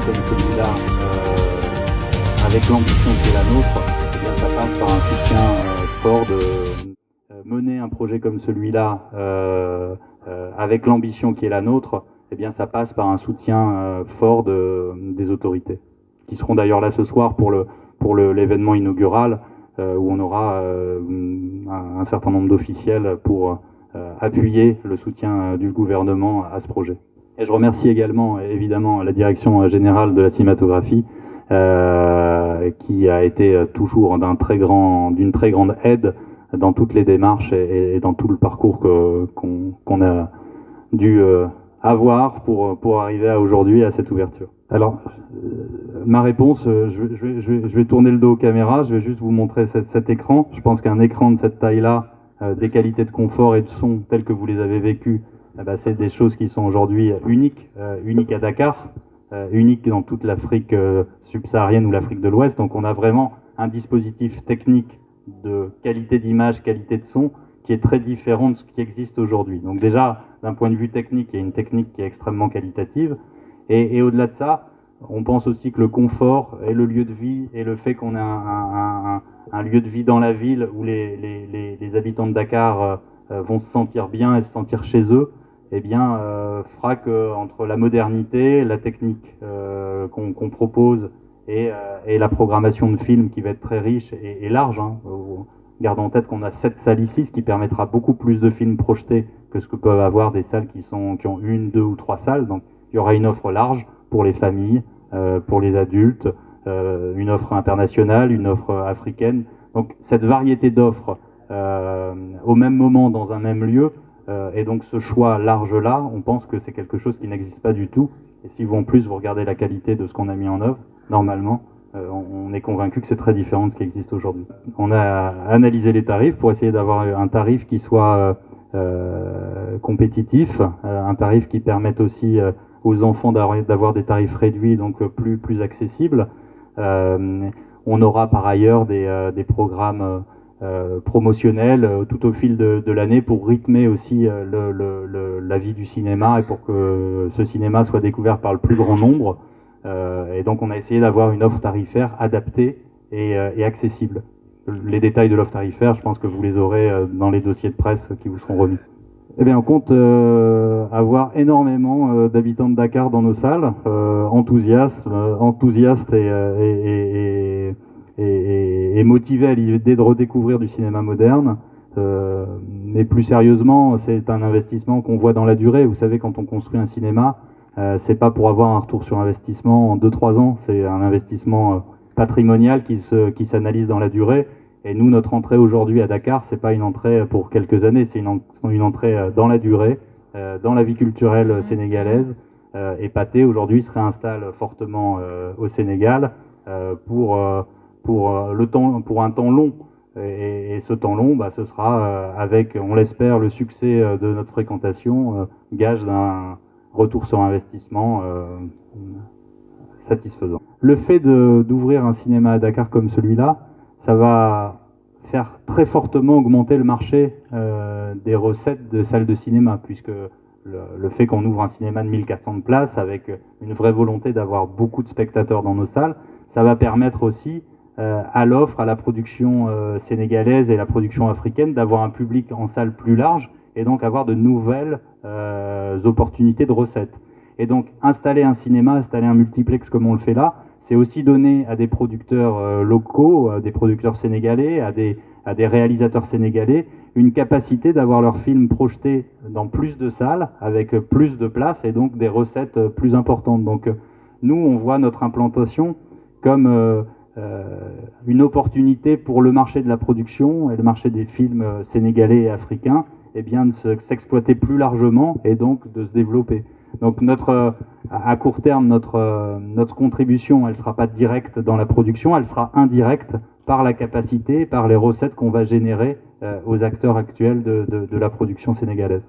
comme celui-là, avec l'ambition qui est la nôtre, eh bien, ça passe par un soutien fort de mener un projet comme celui-là avec l'ambition qui est la nôtre. Eh bien, ça passe par un soutien fort des autorités, qui seront d'ailleurs là ce soir pour l'événement inaugural, où on aura un certain nombre d'officiels pour appuyer le soutien du gouvernement à ce projet. Et je remercie également, évidemment, la direction générale de la cinématographie, qui a été toujours d'une très grande aide dans toutes les démarches et dans tout le parcours qu'on a dû avoir pour arriver à aujourd'hui à cette ouverture. Alors, ma réponse, je vais tourner le dos aux caméras, je vais juste vous montrer cet écran. Je pense qu'un écran de cette taille-là, des qualités de confort et de son telles que vous les avez vécues, c'est des choses qui sont aujourd'hui uniques à Dakar, uniques dans toute l'Afrique subsaharienne ou l'Afrique de l'Ouest. Donc on a vraiment un dispositif technique de qualité d'image, qualité de son, qui est très différent de ce qui existe aujourd'hui. Donc déjà, d'un point de vue technique, il y a une technique qui est extrêmement qualitative. Et au-delà de ça, on pense aussi que le confort et le lieu de vie et le fait qu'on ait un lieu de vie dans la ville où les habitants de Dakar vont se sentir bien et se sentir chez eux, eh bien, fera qu'entre la modernité, la technique qu'on propose et la programmation de films qui va être très riche et large, hein, gardons en tête qu'on a 7 salles ici, ce qui permettra beaucoup plus de films projetés que ce que peuvent avoir des salles qui ont 1, 2 ou 3 salles. Donc il y aura une offre large pour les familles, pour les adultes, une offre internationale, une offre africaine. Donc cette variété d'offres au même moment dans un même lieu, et donc ce choix large-là, on pense que c'est quelque chose qui n'existe pas du tout. Et si vous en plus vous regardez la qualité de ce qu'on a mis en œuvre, normalement, on est convaincu que c'est très différent de ce qui existe aujourd'hui. On a analysé les tarifs pour essayer d'avoir un tarif qui soit compétitif, un tarif qui permette aussi aux enfants d'avoir des tarifs réduits, donc plus accessibles. On aura par ailleurs des programmes promotionnels tout au fil de l'année pour rythmer aussi la vie du cinéma et pour que ce cinéma soit découvert par le plus grand nombre. Et donc on a essayé d'avoir une offre tarifaire adaptée et accessible. Les détails de l'offre tarifaire, je pense que vous les aurez dans les dossiers de presse qui vous seront remis. Eh bien, on compte avoir énormément d'habitants de Dakar dans nos salles, enthousiastes et motivés à l'idée de redécouvrir du cinéma moderne. Mais plus sérieusement, c'est un investissement qu'on voit dans la durée. Vous savez, quand on construit un cinéma, c'est pas pour avoir un retour sur investissement en 2-3 ans, c'est un investissement patrimonial qui s'analyse dans la durée. Et nous, notre entrée aujourd'hui à Dakar, c'est pas une entrée pour quelques années, c'est une entrée dans la durée, dans la vie culturelle sénégalaise. Et Pathé aujourd'hui se réinstalle fortement au Sénégal pour un temps long. Et ce temps long, ce sera avec, on l'espère, le succès de notre fréquentation, gage d'un retour sur investissement satisfaisant. Le fait d'ouvrir un cinéma à Dakar comme celui-là, ça va faire très fortement augmenter le marché des recettes de salles de cinéma, puisque le fait qu'on ouvre un cinéma de 1400 places avec une vraie volonté d'avoir beaucoup de spectateurs dans nos salles, ça va permettre aussi à l'offre, à la production sénégalaise et la production africaine d'avoir un public en salle plus large et donc avoir de nouvelles opportunités de recettes. Et donc installer un cinéma, installer un multiplex comme on le fait là, c'est aussi donner à des producteurs locaux, à des producteurs sénégalais, à des réalisateurs sénégalais, une capacité d'avoir leurs films projetés dans plus de salles, avec plus de places et donc des recettes plus importantes. Donc nous, on voit notre implantation comme une opportunité pour le marché de la production et le marché des films sénégalais et africains, eh bien, de s'exploiter plus largement et donc de se développer. Donc à court terme, notre contribution, elle ne sera pas directe dans la production, elle sera indirecte par la capacité, par les recettes qu'on va générer aux acteurs actuels de la production sénégalaise.